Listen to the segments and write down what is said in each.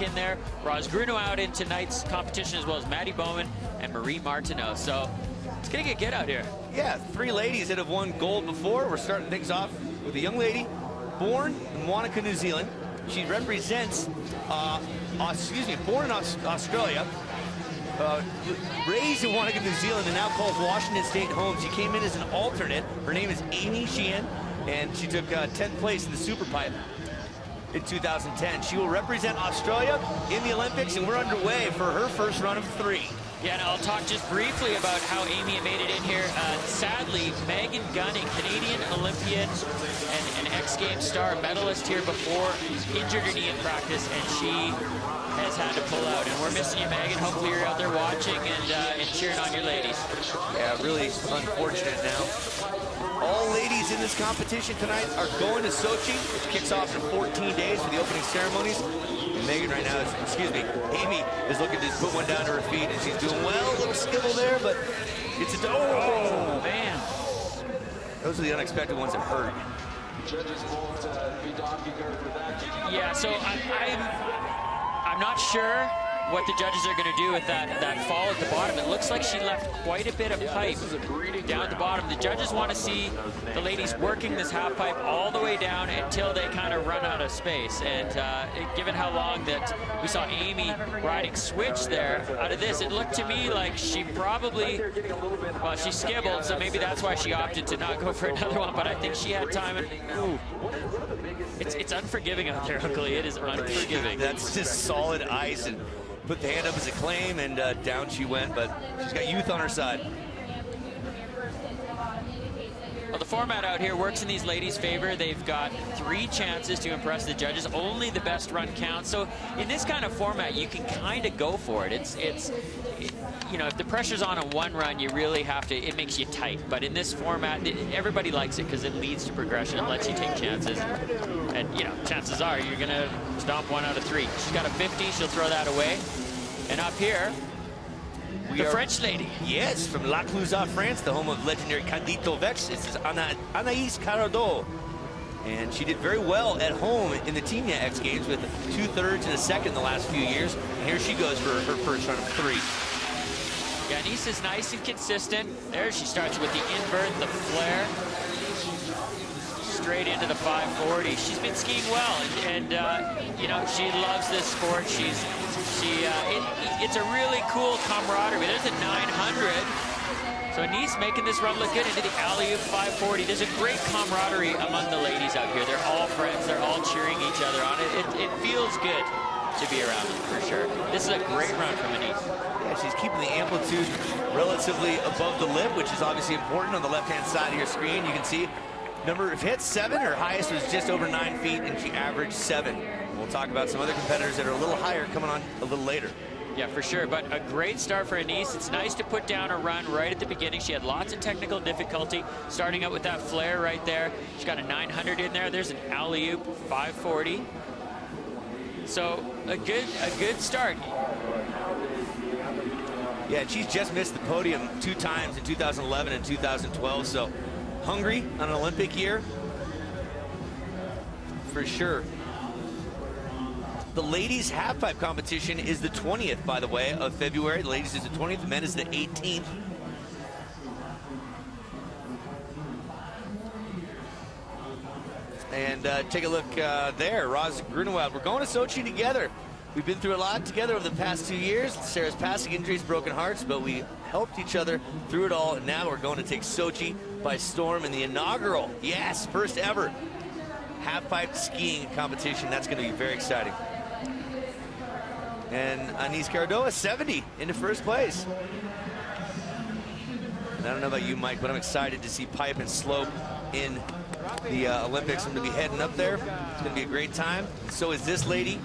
back in there. Roz Grunow out in tonight's competition, as well as Maddie Bowman and Marie Martineau. So it's going to get good out here. Yeah, 3 ladies that have won gold before. We're starting things off with a young lady born in Wanaka, New Zealand. She represents, born in Australia, raised in Wanaka, New Zealand, and now calls Washington State home. She came in as an alternate. Her name is Amy Sheehan, and she took 10th place in the Superpipe in 2010. She will represent Australia in the Olympics, and we're underway for her first run of 3. Yeah, and I'll talk just briefly about how Amy made it in here. Sadly, Megan Gunning, Canadian Olympian and X Games star medalist here before, injured her knee in practice, and she has had to pull out. And we're missing you, Megan. Hopefully you're out there watching and cheering on your ladies. Yeah, really unfortunate now. All ladies in this competition tonight are going to Sochi, which kicks off in 14 days for the opening ceremonies. And Megan right now is, Amy is looking to put one down to her feet, and she's doing well. A little skibble there, but it's a, oh man. Those are the unexpected ones that hurt. Yeah, so I'm not sure what the judges are going to do with that fall at the bottom. It looks like she left quite a bit of pipe down at the bottom. The judges want to see the ladies working this half pipe all the way down until they kind of run out of space. And given how long that we saw Amy riding switch there, out of this, it looked to me like she probably, well, she skibbled, so maybe that's why she opted to not go for another one. But I think she had time. And, ooh, it's unforgiving out there, Uncle Lee. It is unforgiving. That's just solid ice, and put the hand up as a claim, and down she went, but she's got youth on her side. Well, the format out here works in these ladies' favor. They've got 3 chances to impress the judges. Only the best run counts. So in this kind of format, you can kind of go for it. You know, if the pressure's on one run, you really have to, it makes you tight. But in this format, everybody likes it because it leads to progression. It lets you take chances. And, you know, chances are you're going to stomp 1 out of 3. She's got a 50. She'll throw that away. And up here, the French lady. Yes, from La Clusaz, France, the home of legendary Candido Vex. This is Anaïs Carado. And she did very well at home in the Team X Games with 2/3 and a second in the last few years. And here she goes for her first run of 3. Yeah, Anaïs is nice and consistent. There she starts with the invert, the flare. Straight into the 540. She's been skiing well, and you know, she loves this sport. It's a really cool camaraderie. There's a 900. So Anaïs making this run look good into the alley-oop 540. There's a great camaraderie among the ladies out here. They're all friends. They're all cheering each other on. It feels good to be around them, for sure. This is a great run from Anaïs. Yeah, she's keeping the amplitude relatively above the lip, which is obviously important. On the left-hand side of your screen, you can see number of hits, 7. Her highest was just over 9 feet, and she averaged 7. We'll talk about some other competitors that are a little higher coming on a little later. Yeah, for sure, but a great start for Anaïs. It's nice to put down a run right at the beginning. She had lots of technical difficulty starting out with that flare right there. She's got a 900 in there. There's an alley-oop 540. So a good start. Yeah, and she's just missed the podium 2 times in 2011 and 2012, so hungry on an Olympic year for sure. The ladies halfpipe competition is the 20th, by the way, of February. The ladies is the 20th, the men is the 18th. And take a look there, Roz Grunow. We're going to Sochi together. We've been through a lot together over the past 2 years. Sarah's passing injuries, broken hearts, but we helped each other through it all. And now we're going to take Sochi by storm in the inaugural, yes, first ever half-pipe skiing competition. That's going to be very exciting. And Anaïs Carado, 70 into first place. And I don't know about you, Mike, but I'm excited to see pipe and slope in the Olympics. I'm going to be heading up there. It's going to be a great time. And so is this lady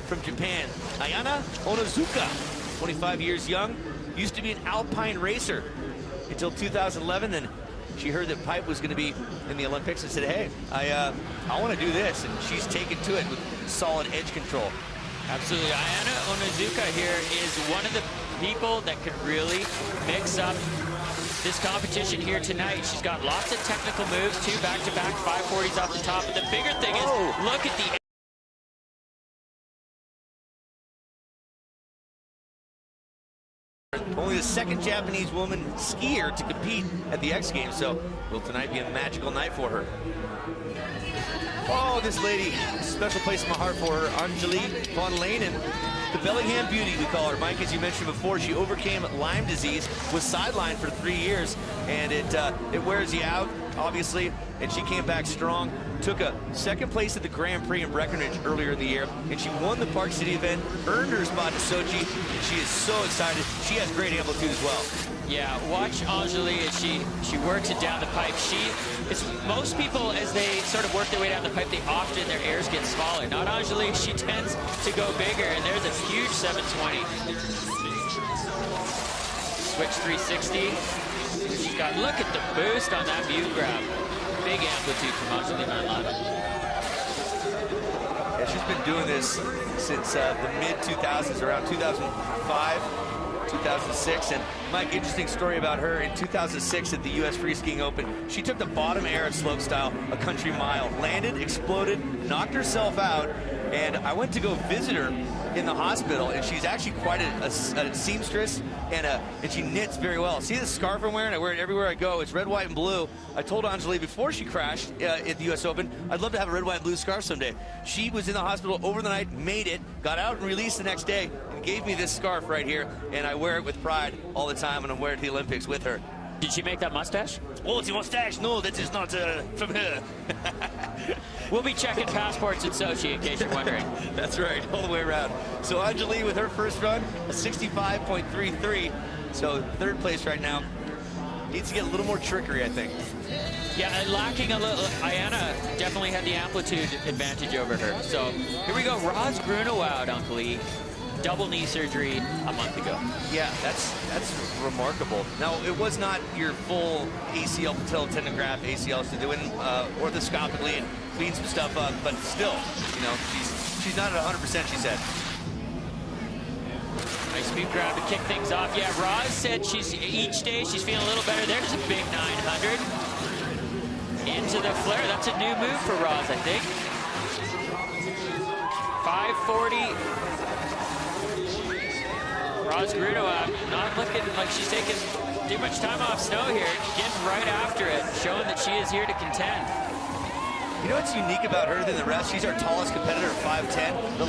from Japan, Ayana Onizuka, 25 years young, used to be an alpine racer until 2011. Then she heard that pipe was going to be in the Olympics and said, hey, I want to do this. And she's taken to it with solid edge control. Absolutely. Ayana Onizuka here is one of the people that could really mix up this competition here tonight. She's got lots of technical moves, 2 back-to-back 540s off the top. But the bigger thing is, look at the only the second Japanese woman skier to compete at the X Games, so will tonight be a magical night for her. Oh, this lady, special place in my heart for her, Anjali von Leinen. The Bellingham Beauty, we call her. Mike, as you mentioned before, she overcame Lyme disease, was sidelined for 3 years, and it wears you out, obviously, and she came back strong. Took a second place at the Grand Prix in Breckenridge earlier in the year, and she won the Park City event, earned her spot to Sochi, and she is so excited. She has great amplitude as well. Yeah, watch Anjali as she works it down the pipe. Most people, as they sort of work their way down the pipe, they often, their airs get smaller. Not Anjali, she tends to go bigger, and there's a huge 720. Switch 360. She's got, look at the boost on that mute grab. Big amplitude from Anjali van Leinen. Yeah, she's been doing this since the mid-2000s, around 2005. 2006, and Mike, interesting story about her. In 2006 at the U.S. Free Skiing Open, she took the bottom air at slopestyle a country mile, landed, exploded, knocked herself out, and I went to go visit her in the hospital, and she's actually quite a seamstress, and she knits very well. See the scarf I'm wearing? I wear it everywhere I go. It's red, white, and blue. I told Anjali before she crashed at the U.S. Open, I'd love to have a red, white, and blue scarf someday. She was in the hospital over the night, made it, got out and released the next day, and gave me this scarf right here, and I wear it with pride all the time, and I'm wearing it to the Olympics with her. Did she make that mustache? Oh, it's a mustache. No, that is not from her. We'll be checking passports in Sochi, in case you're wondering. That's right, all the way around. So Anjali with her first run, a 65.33. So third place right now. Needs to get a little more trickery, I think. Yeah, and lacking a little. Ayana definitely had the amplitude advantage over her. So here we go. Roz Grunewald, Uncle E. Double knee surgery a month ago. Yeah, that's remarkable. Now, it was not your full ACL, patella tendon graft, ACL, so doing orthoscopically and clean some stuff up, but still, you know, she's not at 100%, she said. Nice mute grab to kick things off. Yeah, Roz said each day she's feeling a little better. There's a big 900. Into the flare. That's a new move for Roz, I think. 540. Roz Grunewald not looking like she's taking too much time off snow here, getting right after it, showing that she is here to contend. You know what's unique about her than the rest? She's our tallest competitor at 5'10". The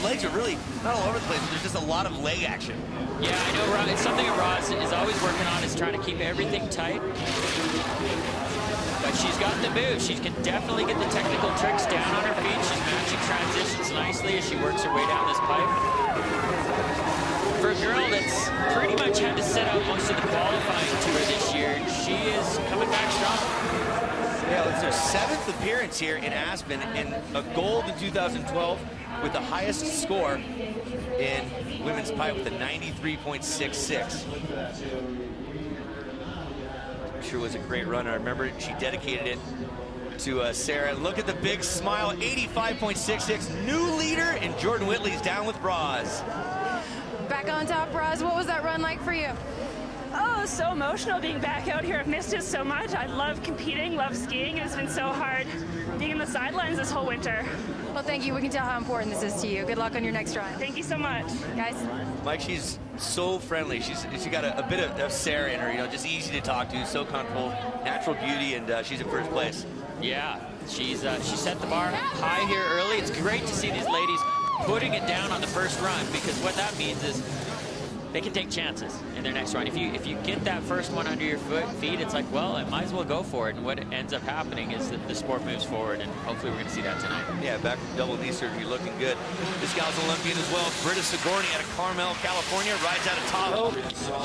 legs are really not all over the place, but there's just a lot of leg action. Yeah, I know, Roz, it's something that Roz is always working on, is trying to keep everything tight. But she's got the move. She can definitely get the technical tricks down on her feet. She's matching transitions nicely as she works her way down this pipe. For a girl that's pretty much had to set out most of the qualifying tour this year, she is coming back strong. Yeah, it's her 7th appearance here in Aspen, and a gold in 2012 with the highest score in women's pipe with a 93.66. Sure was a great run. I remember she dedicated it to Sarah. Look at the big smile, 85.66. New leader, and Jordan Whitley's down with Roz. Back on top, Roz, what was that run like for you? Oh, so emotional being back out here. I've missed it so much. I love competing, love skiing. It's been so hard being in the sidelines this whole winter. Well, thank you. We can tell how important this is to you. Good luck on your next run. Thank you so much. Guys. Mike, she's so friendly. She got a bit of Sarah in her, you know, just easy to talk to, so comfortable, natural beauty, and she's in first place. Yeah, she set the bar high here early. It's great to see these ladies putting it down on the first run, because what that means is they can take chances in their next run. If you get that first one under your feet, it's like, well, I might as well go for it. And what ends up happening is that the sport moves forward, and hopefully we're going to see that tonight. Yeah, back from double knee surgery, looking good. This gal's Olympian as well. Britta Sigourney out of Carmel, California, rides out of Tahoe.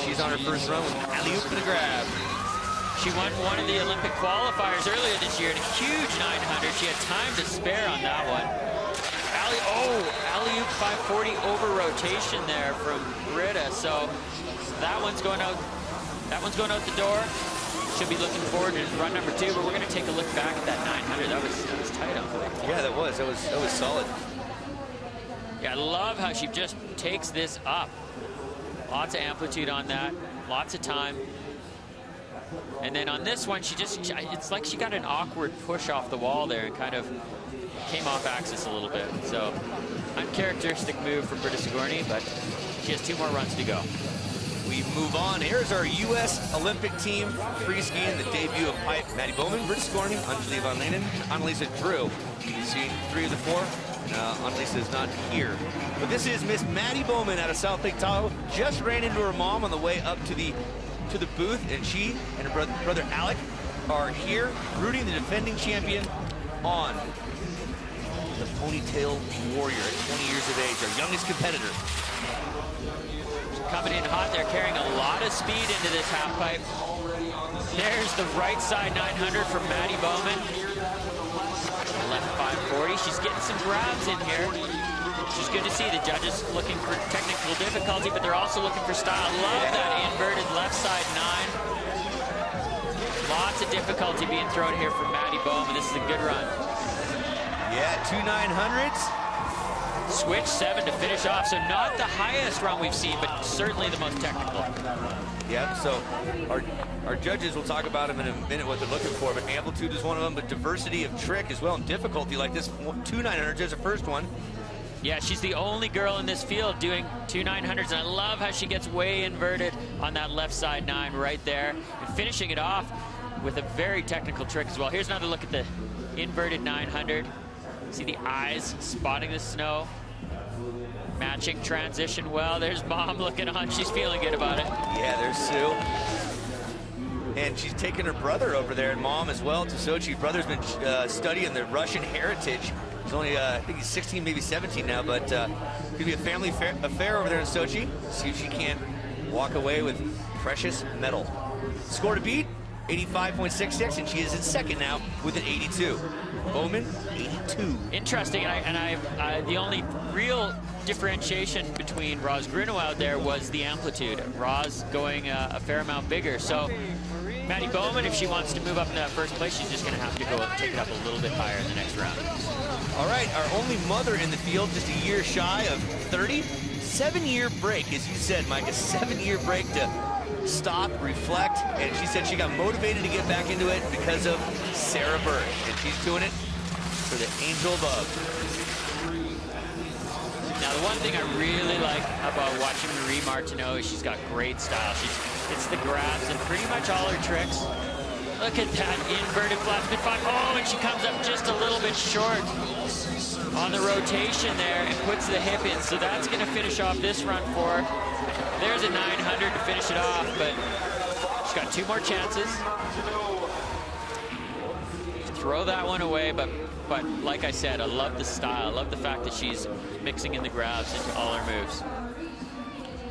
She's on her first run with alley-oop for the grab. She won one of the Olympic qualifiers earlier this year in a huge 900. She had time to spare on that one. Alley-oop 540 over rotation there from Britta. So that one's going out. That one's going out the door. She'll be looking forward to run number 2. But we're going to take a look back at that 900. That was tight, Uncle. Yeah, that was solid. Yeah, I love how she just takes this up. Lots of amplitude on that. Lots of time. And then on this one, it's like she got an awkward push off the wall there and kind of came off axis a little bit. So uncharacteristic move from Britta Sigourney, but she has 2 more runs to go. we move on. Here's our U.S. Olympic team free skiing, the debut of Pipe, Maddie Bowman, Britta Skorny, Anjali Van Lenen, Annalisa Drew. You've seen 3 of the 4. Annalisa is not here. But this is Miss Maddie Bowman out of South Lake Tahoe. Just ran into her mom on the way up to the booth, and she and her brother Alec are here rooting the defending champion on. The ponytail warrior at 20 years of age, our youngest competitor. Coming in hot, they're carrying a lot of speed into this half pipe. There's the right side 900 from Maddie Bowman. Left 540, she's getting some grabs in here. Which is good to see. The judges looking for technical difficulty, but they're also looking for style. Love that inverted left side 9. Lots of difficulty being thrown here from Maddie Bowman. This is a good run. Yeah, 2 900s. Switch 7 to finish off. So not the highest run we've seen, but certainly the most technical. Yeah, so our judges will talk about them in a minute, what they're looking for, but amplitude is one of them, but diversity of trick as well, and difficulty like this. 2 900s is the first one. Yeah, she's the only girl in this field doing 2 900s, and I love how she gets way inverted on that left side 9 right there, and finishing it off with a very technical trick as well. Here's another look at the inverted 900. See the eyes spotting the snow. Matching transition well. There's Mom looking on. She's feeling good about it. Yeah, there's Sue. And she's taking her brother over there, and Mom as well, to Sochi. Brother's been studying the Russian heritage. He's only, I think he's 16, maybe 17 now, but could be a family affair over there in Sochi. See if she can't walk away with precious medal. Score to beat, 85.66, and she is in second now with an 82. Bowman, 82. Interesting, and the only real differentiation between Roz Grunow out there was the amplitude. Roz going a fair amount bigger. So Maddie Bowman, if she wants to move up in that first place, she's just going to have to go take it up a little bit higher in the next round. All right, our only mother in the field, just a year shy of 30. 7-year break, as you said, Mike, a 7-year break to stop, reflect, and she said she got motivated to get back into it because of Sarah Bird, and she's doing it for the angel above. Now, the one thing I really like about watching Marie Martineau is she's got great style. She hits the grabs and pretty much all her tricks. Look at that inverted flat spin 5. Oh, and she comes up just a little bit short on the rotation there and puts the hip in. So that's going to finish off this run for her. There's a 900 to finish it off, but she's got 2 more chances. Throw that one away, but like I said, I love the style. I love the fact that she's mixing in the grabs into all her moves.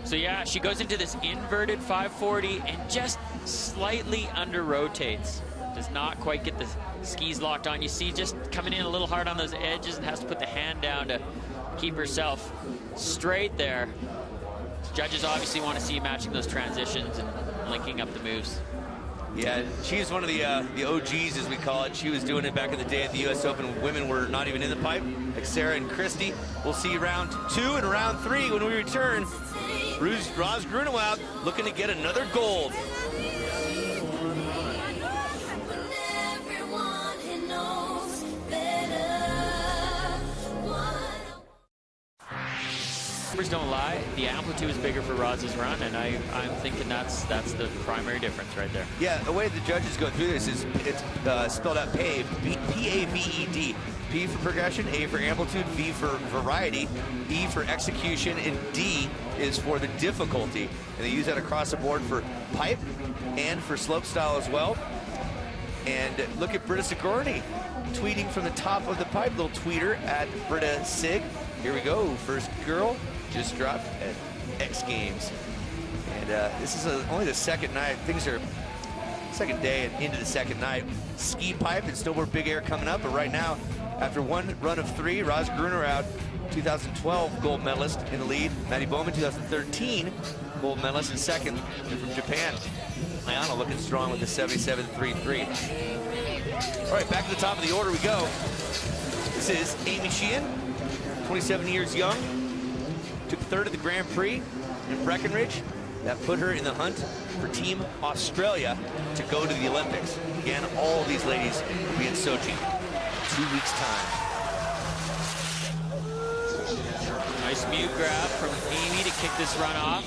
So yeah, she goes into this inverted 540 and just slightly under rotates. Does not quite get the skis locked on. You see just coming in a little hard on those edges and has to put the hand down to keep herself straight there. Judges obviously want to see matching those transitions and linking up the moves. Yeah, she's one of the OGs, as we call it. She was doing it back in the day at the U.S. Open. Women were not even in the pipe, like Sarah and Christy. We'll see round 2 and round 3 when we return. Roz Grunow out, looking to get another gold. Numbers don't lie. The amplitude is bigger for Roz's run, and I'm thinking that's the primary difference right there. Yeah, the way the judges go through this is it's spelled out PAVED, P-A-V-E-D. P for progression, A for amplitude, V for variety, E for execution, and D is for the difficulty. And they use that across the board for pipe and for slope style as well. And look at Britta Skorny tweeting from the top of the pipe, little tweeter at Britta Sig. Here we go, first girl just dropped at X Games. And this is only the second night. Things are second day and into the second night. Ski pipe and snowboard big air coming up, but right now, after one run of 3, Roz Grunow out, 2012 gold medalist in the lead. Maddie Bowman, 2013 gold medalist in second. And from Japan, Ayana looking strong with the 77.33. All right, back to the top of the order we go. This is Amy Sheehan, 27 years young, took 3rd at the Grand Prix in Breckenridge. That put her in the hunt for Team Australia to go to the Olympics. Again, all these ladies will be in Sochi in 2 weeks' time. Nice mute grab from Amy to kick this run off.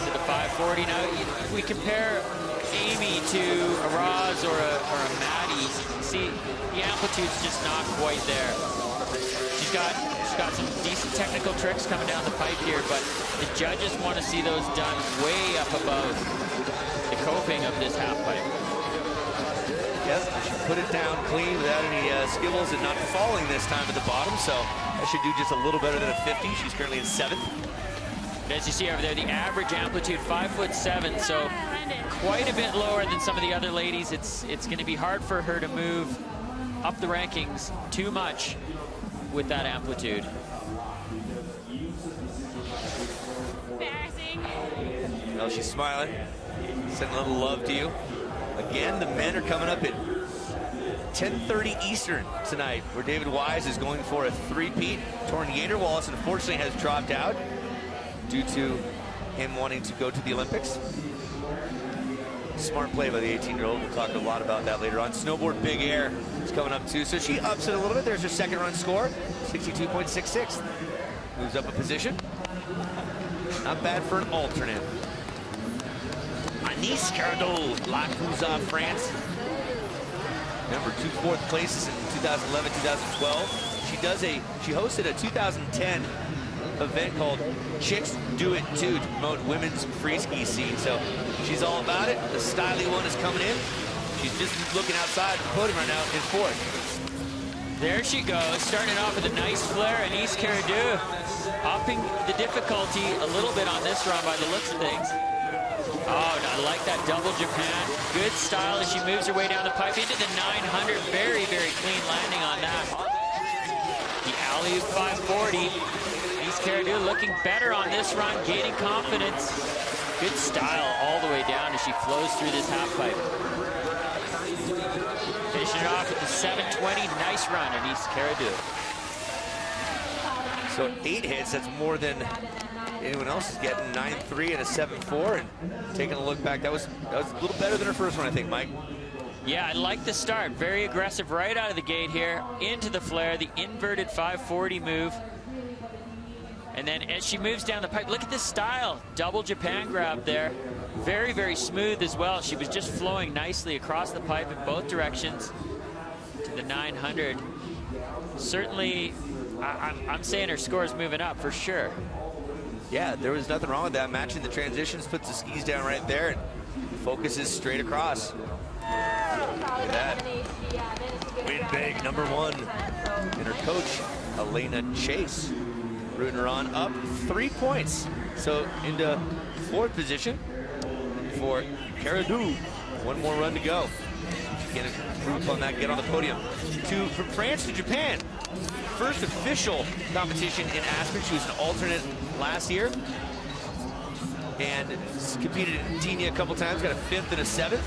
to the 540. Now, if we compare Amy to a Roz or a Maddie, see, the amplitude's just not quite there. She's got some decent technical tricks coming down the pipe here, but the judges want to see those done way up above the coping of this half pipe. Yes, she put it down clean without any skibbles and not falling this time at the bottom, so that should do just a little better than a 50. She's currently in 7th. As you see over there, the average amplitude 5'7", so quite a bit lower than some of the other ladies. It's going to be hard for her to move up the rankings too much with that amplitude. Embarrassing. Well, she's smiling, sending a little love to you. Again, the men are coming up at 10:30 Eastern tonight, where David Wise is going for a three-peat. Torn Wallace, unfortunately, has dropped out due to him wanting to go to the Olympics. Smart play by the 18-year-old. We'll talk a lot about that later on. Snowboard Big Air is coming up too, so she ups it a little bit. There's her second run score, 62.66. Moves up a position. Not bad for an alternate. Anis Cardot, La Cruz, France. Number 2 fourth places in 2011, 2012. She hosted a 2010 event called Chicks Do It Too to promote women's free ski scene. So she's all about it. The styly one is coming in. She's just looking outside the podium right now in 4th. There she goes, starting off with a nice flare, and East Caradu upping the difficulty a little bit on this run by the looks of things. Oh, I like that double Japan. Good style as she moves her way down the pipe into the 900. Very, very clean landing on that. The alley-oop 540. East Caradu looking better on this run, gaining confidence. Good style all the way down as she flows through this half pipe. Finishing it off with the 720. Nice run on East Caradu. So 8 hits, that's more than anyone else is getting. 9.3 and a 7.4. And taking a look back, that was a little better than her first one, I think, Mike. Yeah, I like the start. Very aggressive right out of the gate here. Into the flare, the inverted 540 move. And then as she moves down the pipe, look at this style. Double Japan grab there. Very, very smooth as well. She was just flowing nicely across the pipe in both directions to the 900. Certainly, I'm saying her score is moving up for sure. Yeah, there was nothing wrong with that. Matching the transitions, puts the skis down right there, and focuses straight across. Look at that. Win big, number 1. And her coach, Elena Chase, rooting her on up 3 points. So into 4th position for Caradu. 1 more run to go. She can improve upon that, get on the podium. From France to Japan. First official competition in Aspen. She was an alternate last year. And competed in Tenia a couple times, got a 5th and a 7th.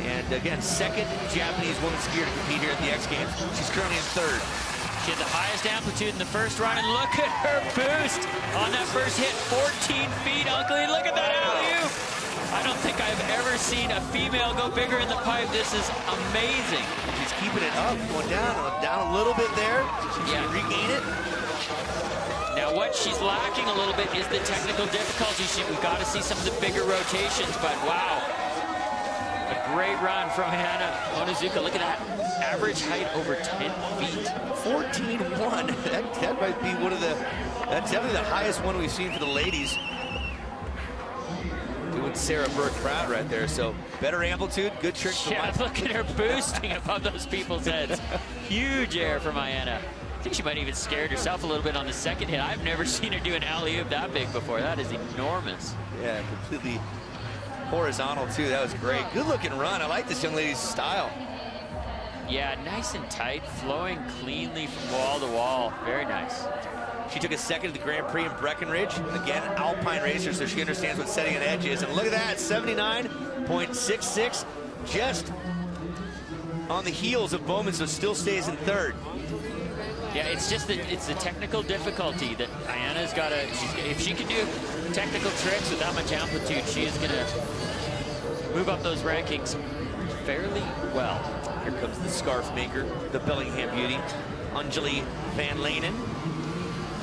And again, 2nd Japanese woman skier to compete here at the X Games. She's currently in 3rd. She had the highest amplitude in the first run, and look at her boost on that first hit, 14 feet, Uncle Lee. Look at that alley-oop. I don't think I've ever seen a female go bigger in the pipe. This is amazing. She's keeping it up, going down a little bit there. She's yeah. Gonna regain it. Now what she's lacking a little bit is the technical difficulty. We've got to see some of the bigger rotations, but wow. A great run from Hannah Onizuka. Look at that. Average height over 10 feet. 14-1. That might be that's definitely the highest one we've seen for the ladies. Doing Sarah Burke proud right there. So better amplitude, good tricks. Yeah, look at her boosting above those people's heads. Huge air from Ayana. I think she might even scared herself a little bit on the second hit. I've never seen her do an alley-oop that big before. That is enormous. Yeah, completely horizontal too. That was great. Good looking run. I like this young lady's style. Yeah, nice and tight, flowing cleanly from wall to wall. Very nice. She took a 2nd at the Grand Prix in Breckenridge. Again, Alpine racer, so she understands what setting an edge is. And look at that, 79.66, just on the heels of Bowman, so still stays in 3rd. Yeah, it's just it's the technical difficulty that Ayana's got to. If she can do technical tricks with that much amplitude, she is going to move up those rankings fairly well. Here comes the scarf maker, the Bellingham beauty, Anjali Van Lenen.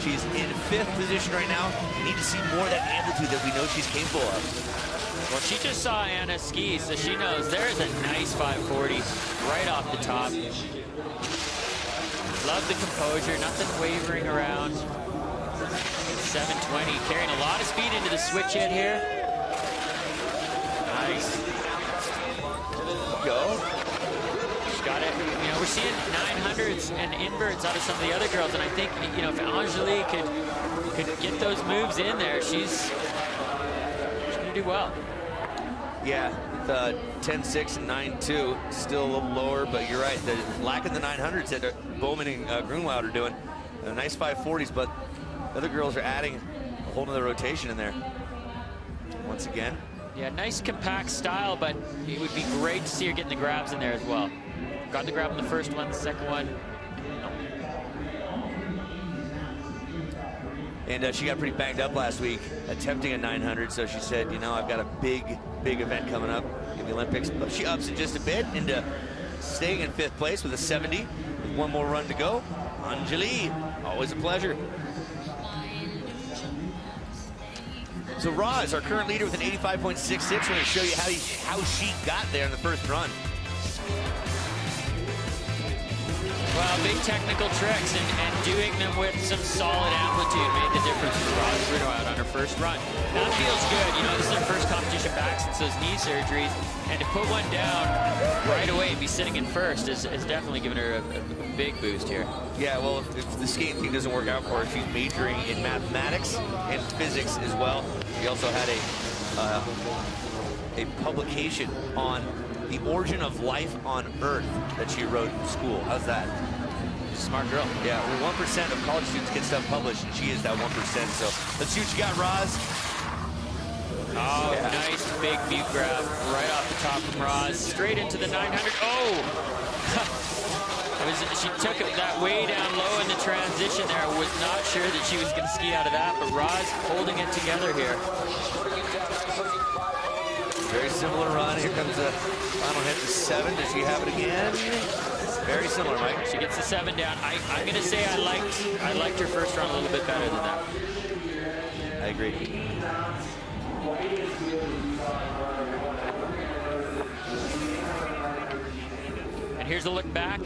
She's in 5th position right now. We need to see more of that amplitude that we know she's capable of. Well, she just saw Anna ski, so she knows there's a nice 540 right off the top. Love the composure, nothing wavering around. 720, carrying a lot of speed into the switch hit here. Nice. Go. She's got it. You know, we're seeing 900s and inverts out of some of the other girls, and I think, you know, if Angelique could get those moves in there, she's gonna do well. Yeah, the 10.6 and 9.2, still a little lower, but you're right. The lacking the 900s that Bowman and Grunwald are doing. Nice 540s, but the other girls are adding a whole nother rotation in there. Once again. Yeah, nice compact style, but it would be great to see her getting the grabs in there as well. Got the grab in the first one, the second one. And she got pretty banged up last week attempting a 900, so she said, you know, I've got a big event coming up in the Olympics. But she ups it just a bit into staying in 5th place with a 70 with one more run to go. Anjali, always a pleasure. So Roz, our current leader with an 85.66. We're going to show you how she got there in the first run. Well, big technical tricks and doing them with some solid amplitude made the difference for Roz Grunwald on her first run. That feels good. You know, this is her first competition back since those knee surgeries, and to put one down right away and be sitting in first is definitely given her a big boost here. Yeah, well, if the skating thing doesn't work out for her, she's majoring in mathematics and physics as well. She also had a publication on the origin of life on Earth that she wrote in school. How's that? Smart girl. Yeah, well, 1% of college students get stuff published, and she is that 1%. So let's see what you got, Roz. Oh, yeah. Nice big mute grab right off the top from Roz. Straight into the 900. Oh! She took it that way down low in the transition there. Was not sure that she was going to ski out of that, but Roz holding it together here. Very similar run. Here comes the final hit, the 7. Does she have it again? Very similar, Mike. She gets the 7 down. I'm going to say I liked her first run a little bit better than that. I agree. And here's a look back.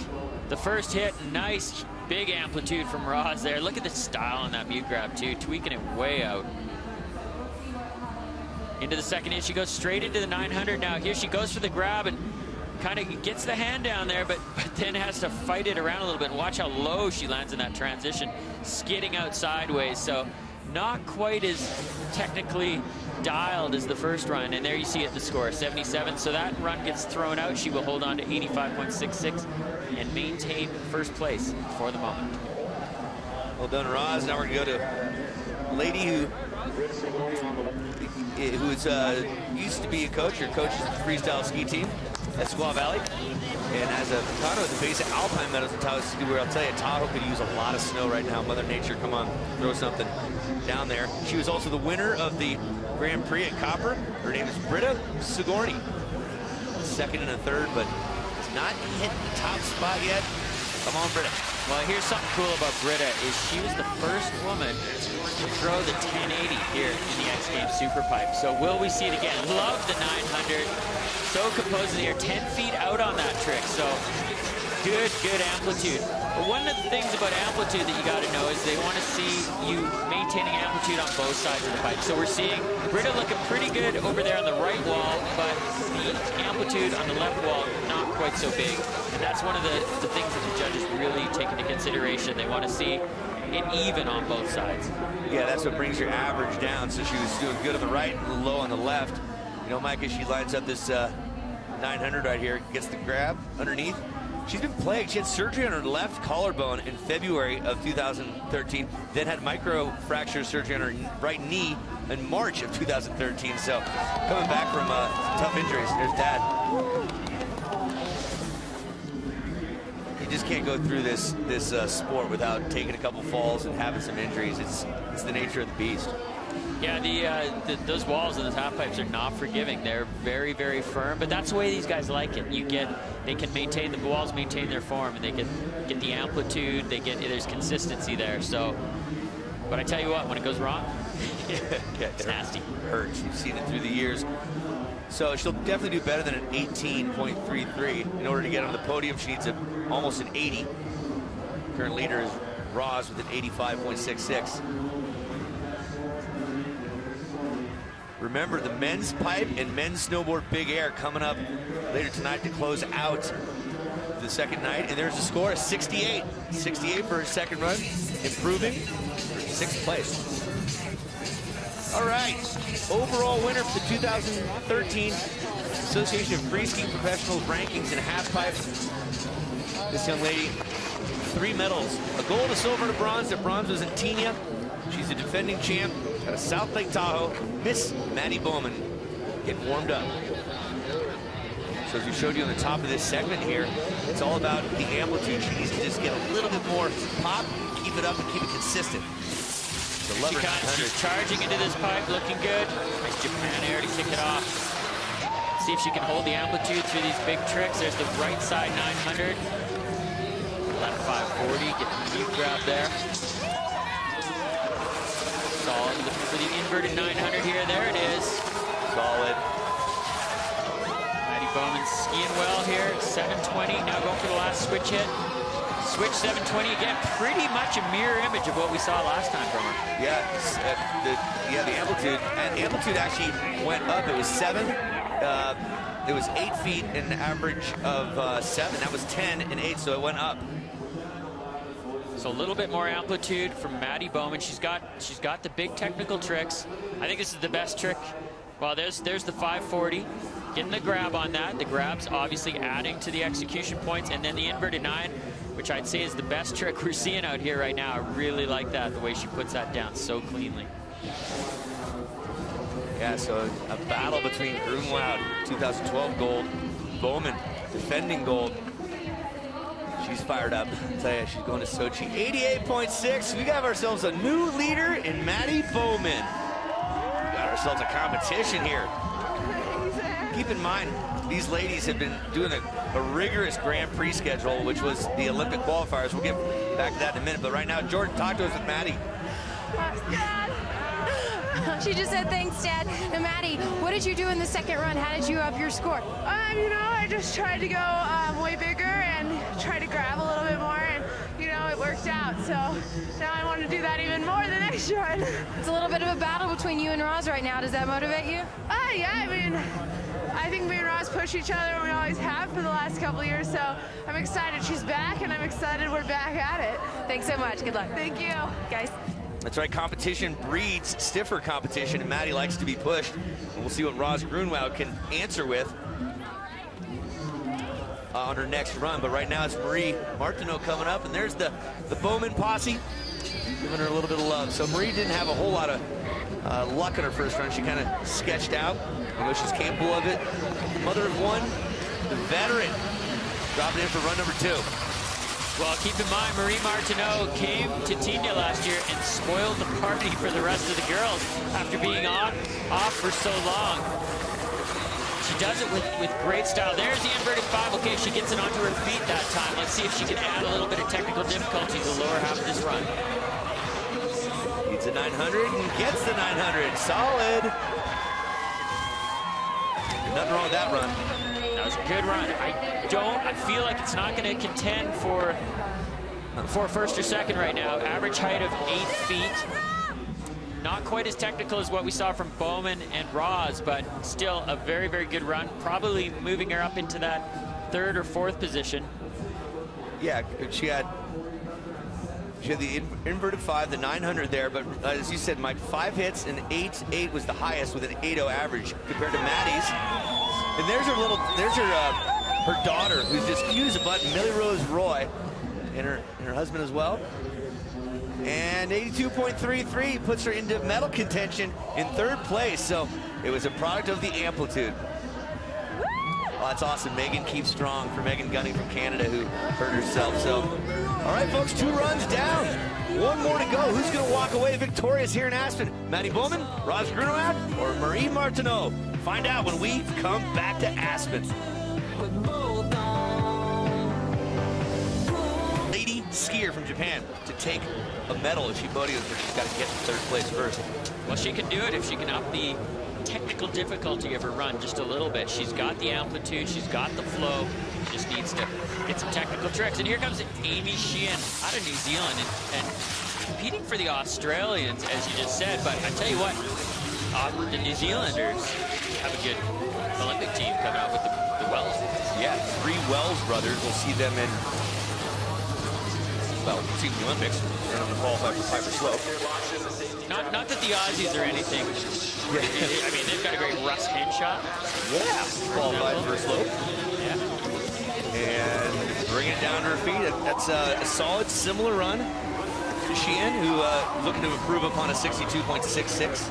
The first hit, nice big amplitude from Roz there. Look at the style on that mute grab too, tweaking it way out. Into the second hit, she goes straight into the 900 now. Here she goes for the grab and kind of gets the hand down there, but then has to fight it around a little bit. And watch how low she lands in that transition, skidding out sideways. So not quite as technically dialed as the first run. And there you see it, the score, 77. So that run gets thrown out. She will hold on to 85.66 and maintain first place for the moment. Well done, Roz. Now we're going to go to a lady who's used to be a coach or coaches the freestyle ski team at Squaw Valley, and as a Tahoe at the base of Alpine Meadows in Tahoe City, where I'll tell you, Tahoe could use a lot of snow right now. Mother Nature, come on, throw something down there. She was also the winner of the Grand Prix at Copper. Her name is Britta Sigourney. Second and a third, but has not hit the top spot yet. Come on, Britta. Well, here's something cool about Britta is she was the first woman to throw the 1080 here in the X Games Superpipe. So will we see it again? Love the 900. So composed here, 10 feet out on that trick. So good amplitude. But one of the things about amplitude that you got to know is they want to see you maintaining amplitude on both sides of the pipe. So we're seeing Britta looking pretty good over there on the right wall, but the amplitude on the left wall not quite so big. And that's one of the things that the judges really take into consideration. They want to see it even on both sides. Yeah, that's what brings your average down. So she was doing good on the right and low on the left. You know, Mike, as she lines up this 900 right here, gets the grab underneath. She's been plagued. She had surgery on her left collarbone in February of 2013, then had microfracture surgery on her right knee in March of 2013. So coming back from tough injuries. There's Dad. You just can't go through this sport without taking a couple falls and having some injuries. It's the nature of the beast. Yeah, those walls and the top pipes are not forgiving. They're very, very firm, but that's the way these guys like it. They can maintain the walls, maintain their form, and they get the amplitude. There's consistency there. So But I tell you what, when it goes wrong, it's nasty. Hurts. You've seen it through the years. So she'll definitely do better than an 18.33. In order to get on the podium, she needs almost an 80. Current leader is Roz with an 85.66. Remember, the men's pipe and men's snowboard big air coming up later tonight to close out the second night. And there's a score of 68. 68 for her second run, improving for 6th place. All right, overall winner for the 2013 Association of Freeskiing Professionals rankings in halfpipe. This young lady, 3 medals, a gold, a silver, and a bronze. The bronze was in Tina. She's a defending champ out of South Lake Tahoe, Miss Maddie Bowman, getting warmed up. So as we showed you on the top of this segment here, it's all about the amplitude. She needs to just get a little bit more pop, keep it up, and keep it consistent. She's charging into this pipe, looking good. Nice Japan air to kick it off. See if she can hold the amplitude through these big tricks. There's the right side 900. Left 540, get the deep grab there. Solid, looking for the inverted 900 here. There it is. Solid. Maddie Bowman skiing well here. 720, now going for the last switch hit. Switch 720 again, pretty much a mirror image of what we saw last time from her. Yeah, the amplitude. And amplitude actually went up. It was 7. It was 8 feet and an average of 7. That was 10 and 8, so it went up. So a little bit more amplitude from Maddie Bowman. She's got the big technical tricks. I think this is the best trick. Well, there's the 540. Getting the grab on that. The grab's obviously adding to the execution points, and then the inverted 9, which I'd say is the best trick we're seeing out here right now. I really like that, the way she puts that down so cleanly. Yeah, so a battle between Grunwald, 2012 gold, Bowman, defending gold. She's fired up. I tell you, she's going to Sochi. 88.6. We got ourselves a new leader in Maddie Bowman. We got ourselves a competition here. Keep in mind, these ladies have been doing a rigorous Grand Prix schedule, which was the Olympic qualifiers. We'll get back to that in a minute. But right now, Jordan, talk to us with Maddie. She just said thanks, Dad. Now, Maddie, what did you do in the second run? How did you up your score? You know, I just tried to go way bigger and try to grab a little bit more, and you know, it worked out. So now I want to do that even more the next run. It's a little bit of a battle between you and Roz right now. Does that motivate you? Yeah, I mean, I think me and Roz push each other, and we always have for the last couple of years. So I'm excited she's back, and I'm excited we're back at it. Thanks so much. Good luck. Thank you, guys. That's right, competition breeds stiffer competition, and Maddie likes to be pushed. We'll see what Roz Grunwald can answer with on her next run. But right now it's Marie Martineau coming up, and there's the Bowman posse giving her a little bit of love. So Marie didn't have a whole lot of luck on her first run. She kind of sketched out, although she's capable of it. Mother of one, the veteran, dropping in for run number 2. Well, keep in mind, Marie Martineau came to Tina last year and spoiled the party for the rest of the girls after being off for so long. She does it with great style. There's the inverted 5. Okay, she gets it onto her feet that time. Let's see if she can add a little bit of technical difficulty to the lower half of this run. Needs a 900 and gets the 900. Solid. Nothing wrong with that run. That was a good run. I feel like it's not going to contend for first or second right now. Average height of 8 feet. Not quite as technical as what we saw from Bowman and Roz, but still a very, very good run. Probably moving her up into that 3rd or 4th position. Yeah, she had the inverted 5, the 900 there, but as you said, Mike, 5 hits and 8 was the highest with an 8.0 average compared to Maddie's. And there's her daughter, who's just cute as a button, Millie Rose Roy, and her husband as well. And 82.33 puts her into medal contention in 3rd place. So it was a product of the amplitude. Well, that's awesome. Megan keeps strong for Megan Gunning from Canada, who hurt herself. So, all right, folks, 2 runs down. 1 more to go. Who's going to walk away victorious here in Aspen? Maddie Bowman, Roz Grunwald, or Marie Martineau? Find out when we come back to Aspen. Lady skier from Japan to take a medal if she podiums, but she's got to get to 3rd place first. Well, she can do it if she can up the technical difficulty of her run just a little bit. She's got the amplitude, she's got the flow, she just needs to get some technical tricks. And here comes Amy Sheehan out of New Zealand and competing for the Australians, as you just said. But I tell you what, the New Zealanders have a good Olympic team coming out with the Wells. Yeah, 3 Wells brothers. We'll see them in, well, we'll see the Olympics. They're going to qualify for Piper Slope. Not that the Aussies are anything. I mean, they've got a great Russ Henshaw. Yeah, qualified for slope. Yeah. And bring it down to her feet. That's a solid, similar run to Sheehan, who looking to improve upon a 62.66.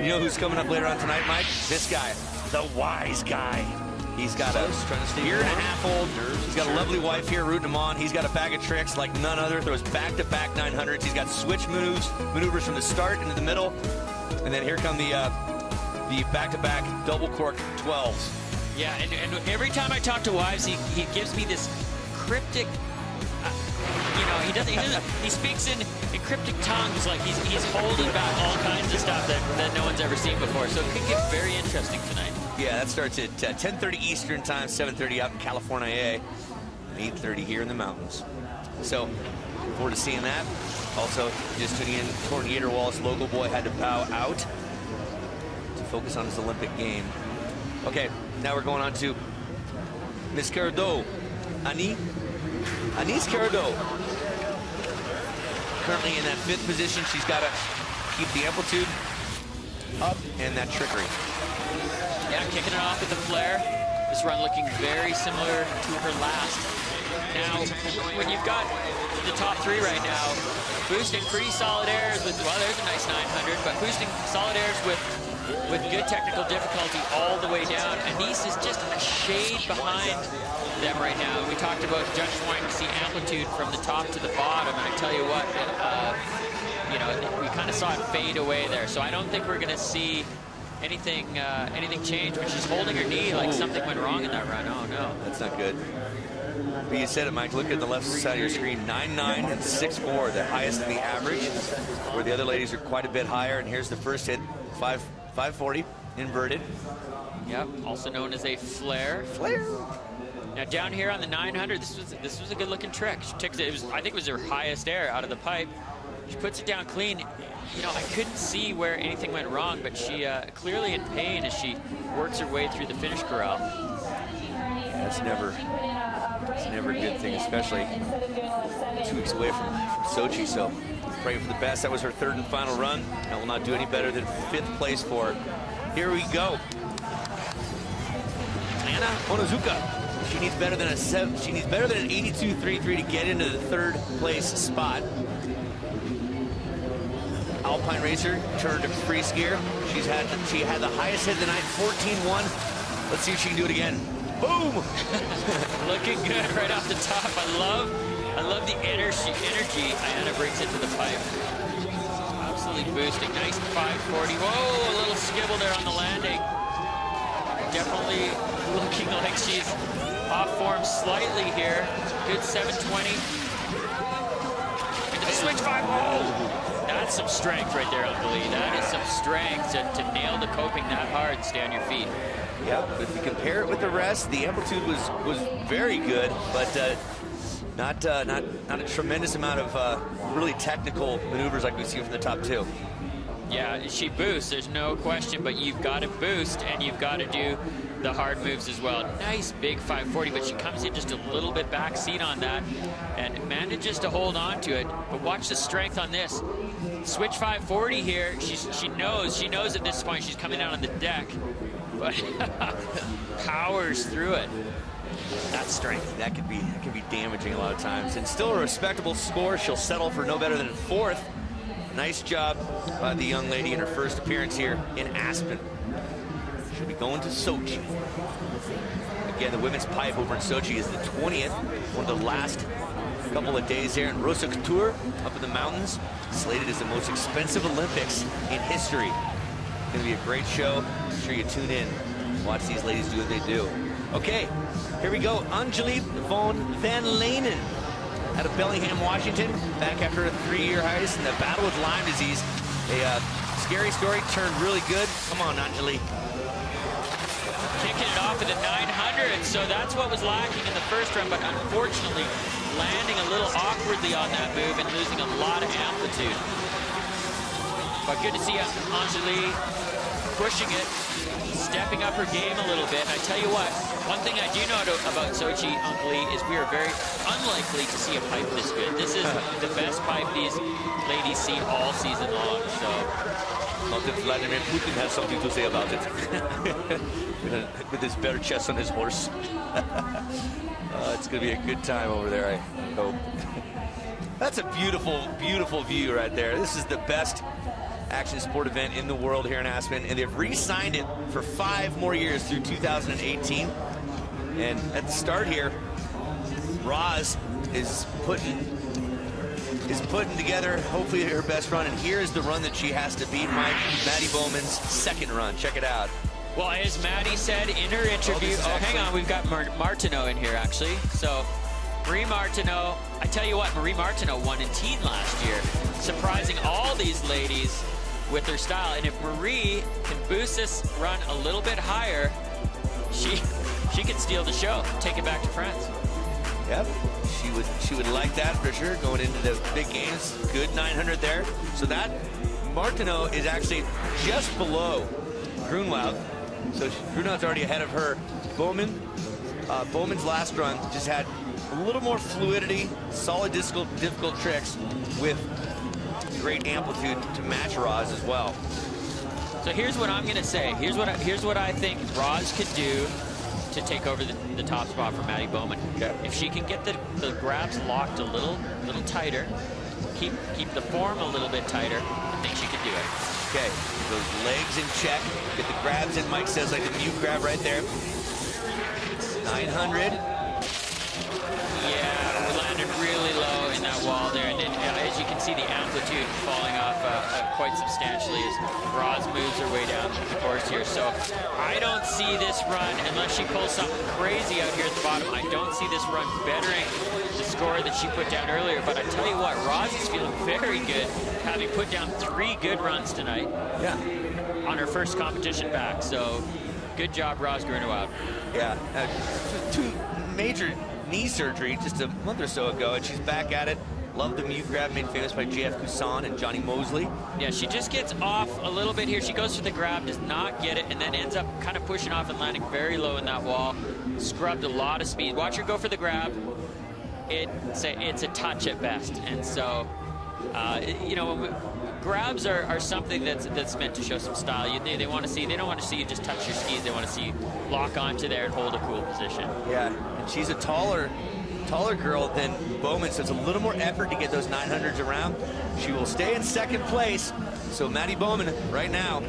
You know who's coming up later on tonight, Mike? This guy, the wise guy. He's got a year and a half old. He's got a lovely wife here rooting him on. He's got a bag of tricks like none other. Throws back-to-back 900s. He's got switch maneuvers from the start into the middle. And then here come the back-to-back double cork 12s. Yeah, and every time I talk to Wives, he gives me this cryptic, you know, he speaks in cryptic tongues, like he's holding back all kinds of stuff that no one's ever seen before. So it could get very interesting tonight. Yeah, that starts at 10:30 Eastern time, 7:30 out in California, and 8:30 here in the mountains. So, look forward to seeing that. Also, just tuning in, Torton Yaterwall's local boy had to bow out to focus on his Olympic game. Okay, now we're going on to Miss Cardo, Anise Cardo. Currently in that 5th position. She's got to keep the amplitude up and that trickery. Yeah, kicking it off with the flare. This run looking very similar to her last. Now, when you've got the top 3 right now, boosting pretty solid airs with, well, there's a nice 900, but boosting solid airs with good technical difficulty all the way down. Anise is just a shade behind them right now. We talked about judges wanting to see amplitude from the top to the bottom, and I tell you what, you know, we kind of saw it fade away there. So I don't think we're going to see anything change, but she's holding her knee like something went wrong in that run. Oh, no. That's not good. But you said it, Mike. Look at the left side of your screen. 9.9 and 6.4, the highest in the average, where the other ladies are quite a bit higher. And here's the first hit, 540, inverted. Yep, also known as a flare. Flare. Now down here on the 900, this was a good-looking trick. She takes it. I think it was her highest air out of the pipe. She puts it down clean. You know, I couldn't see where anything went wrong, but she clearly in pain as she works her way through the finish corral. Yeah, it's never a good thing, especially 2 weeks away from Sochi. So praying for the best. That was her 3rd and final run. That will not do any better than 5th place for her. Here we go. Anna Onozuka. She needs better than an 82.33 to get into the 3rd place spot. Alpine racer turned to free skier. She had the highest hit of the night, 14.1. Let's see if she can do it again. Boom! Looking good right off the top. I love the energy Ayana brings into the pipe. Absolutely boosting. Nice 540. Whoa, a little skibble there on the landing. Definitely looking like she's off form slightly here. Good 720. Into the switch 5. Whoa! That's some strength right there, Uncle Lee. That is some strength to nail the coping that hard and stay on your feet. Yep, if you compare it with the rest, the amplitude was very good, but not a tremendous amount of really technical maneuvers like we've seen from the top 2. Yeah, she boosts, there's no question, but you've got to boost and you've got to do the hard moves as well. Nice big 540, but she comes in just a little bit back seat on that and manages to hold on to it. But watch the strength on this. Switch 540 here. She knows at this point she's coming out on the deck, but powers through it. That's strength. That can be damaging a lot of times. And still a respectable score. She'll settle for no better than 4th. Nice job by the young lady in her first appearance here in Aspen. She'll be going to Sochi. Again, the women's pipe over in Sochi is the 20th, one of the last couple of days there in Rosa Couture up in the mountains. Slated as the most expensive Olympics in history. It's going to be a great show. Make sure you tune in. Watch these ladies do what they do. Okay, here we go. Angelique van Lenen out of Bellingham, Washington, back after a 3-year hiatus in the battle with Lyme disease. A scary story turned really good. Come on, Anjali. Kicking it off at the 900, so that's what was lacking in the first run, but unfortunately landing a little awkwardly on that move and losing a lot of amplitude. But good to see Anjali pushing it, stepping up her game a little bit. And I tell you what, one thing I do know about Sochi, Uncle Lee, is we are very unlikely to see a pipe this good. This is the best pipe these ladies see all season long. So, not if Vladimir Putin has something to say about it. with his bare chest on his horse. It's going to be a good time over there, I hope. That's a beautiful, beautiful view right there. This is the best action sport event in the world here in Aspen, and they've re-signed it for 5 more years through 2018. And at the start here, Roz is putting together hopefully her best run, and here's the run that she has to beat Maddie Bowman's second run. Check it out. Well, as Maddie said in her interview, hang on, we've got Martineau in here actually. So Marie Martineau, I tell you what, Marie Martineau won in teen last year, surprising all these ladies with her style. And if Marie can boost this run a little bit higher, she could steal the show, take it back to France. Yep, she would like that for sure, going into the big games. Good 900 there. So that Martineau is actually just below Grunwald. So Grunwald's already ahead of her. Bowman's last run just had a little more fluidity, solid difficult tricks with great amplitude to match Roz as well. So here's what I'm going to say. Here's what I think Roz could do to take over the top spot for Maddie Bowman. Okay. If she can get the grabs locked a little tighter, keep the form a little bit tighter, I think she could do it. Okay, those legs in check, get the grabs in, Mike says, like the mute grab right there. 900. Yeah, we landed really low in that wall there, and then as you can see, the amplitude falling off quite substantially as Roz moves her way down the course here. So I don't see this run, unless she pulls something crazy out here at the bottom, I don't see this run bettering the score that she put down earlier. But I tell you what, Roz is feeling very good, having put down 3 good runs tonight. Yeah. On her first competition back. So good job, Roz Grunewald. Yeah, 2 major knee surgery just a month or so ago, and she's back at it. Love the mute grab made famous by JF Cousin and Johnny Mosley. Yeah, she just gets off a little bit here. She goes for the grab, does not get it, and then ends up kind of pushing off and landing very low in that wall. Scrubbed a lot of speed. Watch her go for the grab. It's a touch at best, and so you know, grabs are something that's meant to show some style. They don't want to see you just touch your skis. They want to see you lock onto there and hold a cool position. Yeah, and she's a taller girl than Bowman, so it's a little more effort to get those 900s around. She will stay in second place. So Maddie Bowman right now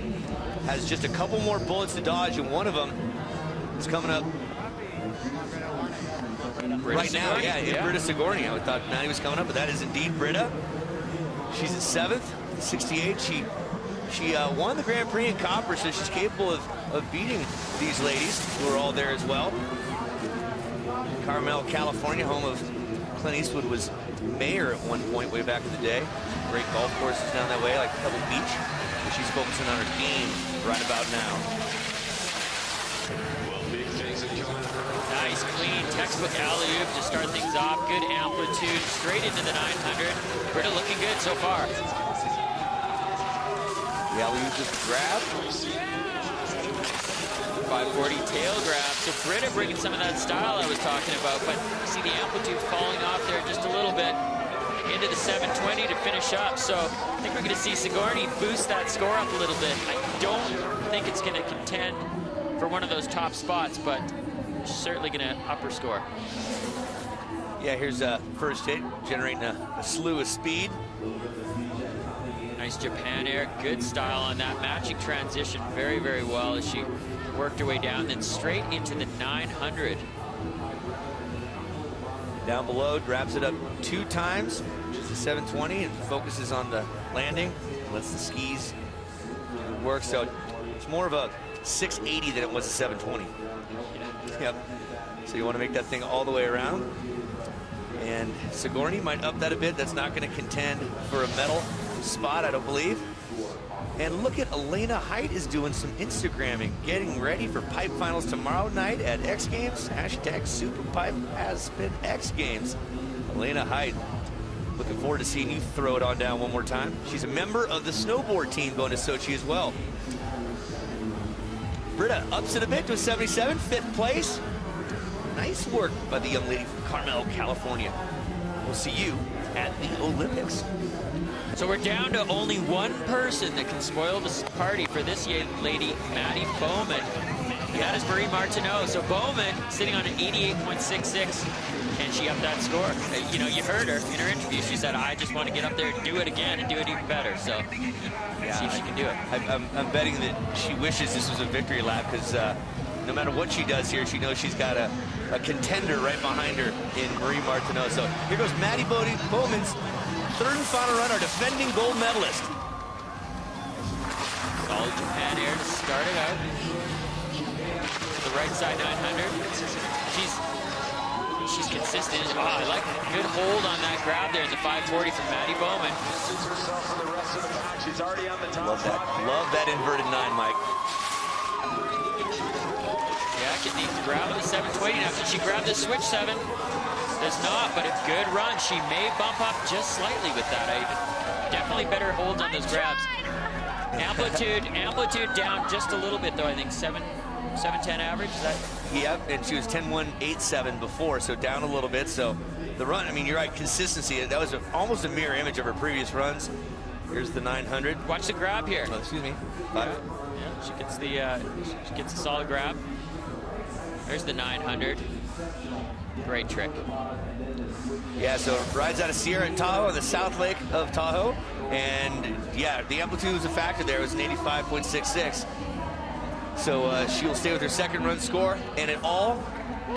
has just a couple more bullets to dodge, and one of them is coming up right now. Yeah, Britta Sigourney. I thought Maddie was coming up, but that is indeed Britta. She's at 7th, 68. She won the Grand Prix in Copper, so she's capable of beating these ladies who are all there as well. Carmel, California, home of Clint Eastwood, was mayor at one point way back in the day. Great golf courses down that way, like Pebble Beach. But she's focusing on her game right about now. Nice, clean, textbook alley-oop to start things off. Good amplitude, straight into the 900. Britta looking good so far. The alley-oop just grab. 540 tail grab. So Britta bringing some of that style I was talking about, but you see the amplitude falling off there just a little bit into the 720 to finish up. So I think we're going to see Sigourney boost that score up a little bit. I don't think it's going to contend for one of those top spots, but certainly going to up her score. Yeah, here's a first hit, generating a slew of speed. Nice Japan air, good style on that, matching transition very, very well as she worked her way down, then straight into the 900. Down below, grabs it up 2 times, which is the 720, and focuses on the landing, lets the skis work. So it's more of a 680 than it was a 720. Yep. So you want to make that thing all the way around. And Sigourney might up that a bit. That's not going to contend for a medal spot, I don't believe. And look at Elena Height is doing some Instagramming, getting ready for pipe finals tomorrow night at X Games. Hashtag Superpipe Aspen X Games. Elena Height, looking forward to seeing you throw it on down one more time. She's a member of the snowboard team going to Sochi as well. Britta ups it a bit to a 77, 5th place. Nice work by the young lady from Carmel, California. We'll see you at the Olympics. So we're down to only one person that can spoil this party for this lady, Maddie Bowman. And that is Marie Martineau. So Bowman sitting on an 88.66, and she upped that score. You know, you heard her in her interview. She said, I just want to get up there and do it again and do it even better. So yeah, see if she can do it. I'm betting that she wishes this was a victory lap, because no matter what she does here, she knows she's got a contender right behind her in Marie Martineau. So here goes Maddie Bowman's 3rd and final run, our defending gold medalist. Solid Japan air to start it out. The right side 900. She's consistent. Oh, I like a good hold on that grab there. It's a 540 from Maddie Bowman. Love that. Love that inverted 9, Mike. Yeah, can the grab the 720 now. Can she grab the switch 7? Does not, but a good run. She may bump up just slightly with that. Definitely better holds on those grabs. Amplitude down just a little bit though. I think 710 average. Is that? Yep, and she was 10.187 before, so down a little bit. So the run, I mean, you're right, consistency. That was almost a mirror image of her previous runs. Here's the 900. Watch the grab here. Oh, excuse me. 5. Yeah, she gets a solid grab. There's the 900. Great trick. Yeah, so rides out of Sierra and Tahoe on the South Lake of Tahoe. And yeah, the amplitude was a factor there. It was an 85.66. So she'll stay with her 2nd run score. And it all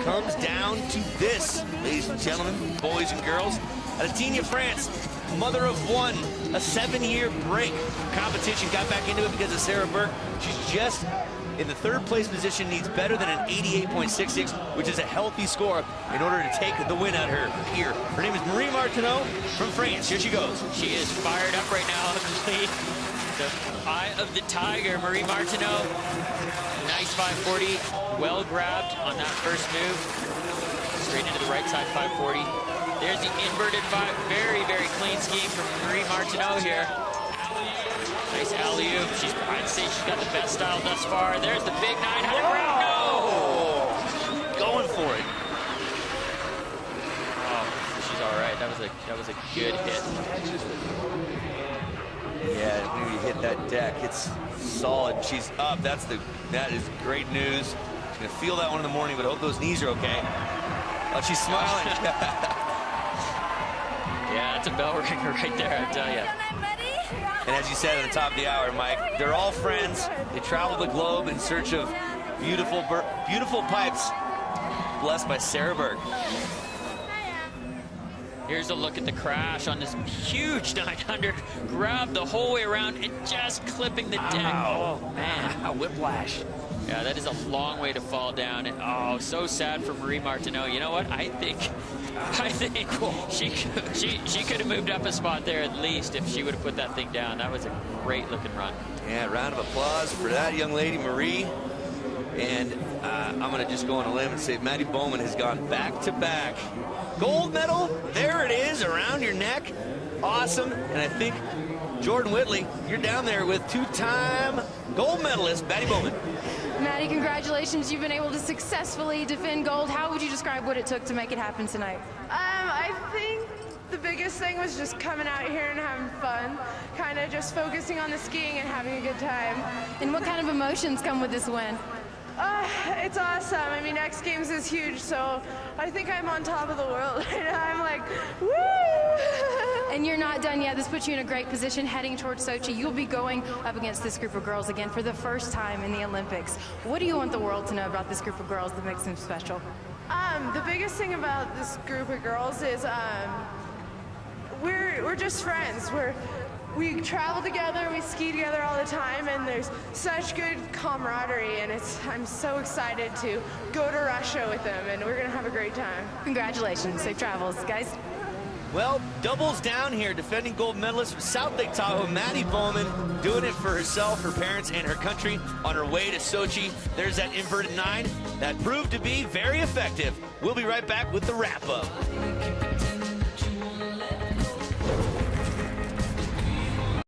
comes down to this, ladies and gentlemen, boys and girls. Atinia France, mother of 1, a 7-year break. Competition, got back into it because of Sarah Burke. She's just in the 3rd place position, needs better than an 88.66, which is a healthy score in order to take the win out of her here. Her name is Marie Martineau from France. Here she goes. She is fired up right now. The eye of the tiger, Marie Martineau. Nice 540, well grabbed on that first move. Straight into the right side 540. There's the inverted 5, very, very clean scheme from Marie Martineau here. Nice alley-oop. I'd say she's got the best style thus far. There's the big 900 grab. No! Going for it. Oh, she's all right. That was a good hit. Yeah, when you hit that deck, it's solid. She's up. That is great news. She's gonna feel that one in the morning, but I hope those knees are okay. Oh, she's smiling. Yeah, that's a bell ringer right there, I tell you. And as you said at the top of the hour, Mike, they're all friends. They travel the globe in search of beautiful pipes. Blessed by Sarah Burke. Here's a look at the crash on this huge 900. Grabbed the whole way around and just clipping the deck. Ow. Oh, man. A whiplash. Yeah, that is a long way to fall down. And, oh, so sad for Marie Martineau. You know what? I think she could have moved up a spot there at least if she would have put that thing down. That was a great looking run. Yeah, round of applause for that young lady, Marie. And I'm going to just go on a limb and say Maddie Bowman has gone back-to-back. Gold medal, there it is, around your neck. Awesome. And I think, Jordan Whitley, you're down there with 2-time gold medalist, Maddie Bowman. Maddie, congratulations. You've been able to successfully defend gold. How would you describe what it took to make it happen tonight? I think the biggest thing was just coming out here and having fun, kind of just focusing on the skiing and having a good time. And what kind of emotions come with this win? It's awesome. I mean, X Games is huge, so I think I'm on top of the world. I'm like, woo! And you're not done yet. This puts you in a great position heading towards Sochi. You'll be going up against this group of girls again for the first time in the Olympics. What do you want the world to know about this group of girls that makes them special? The biggest thing about this group of girls is we're just friends. we travel together, we ski together all the time, and there's such good camaraderie, and I'm so excited to go to Russia with them, and we're gonna have a great time. Congratulations, safe travels, guys. Well, doubles down here, defending gold medalist from South Lake Tahoe, Maddie Bowman, doing it for herself, her parents, and her country on her way to Sochi. There's that inverted 9 that proved to be very effective. We'll be right back with the wrap-up.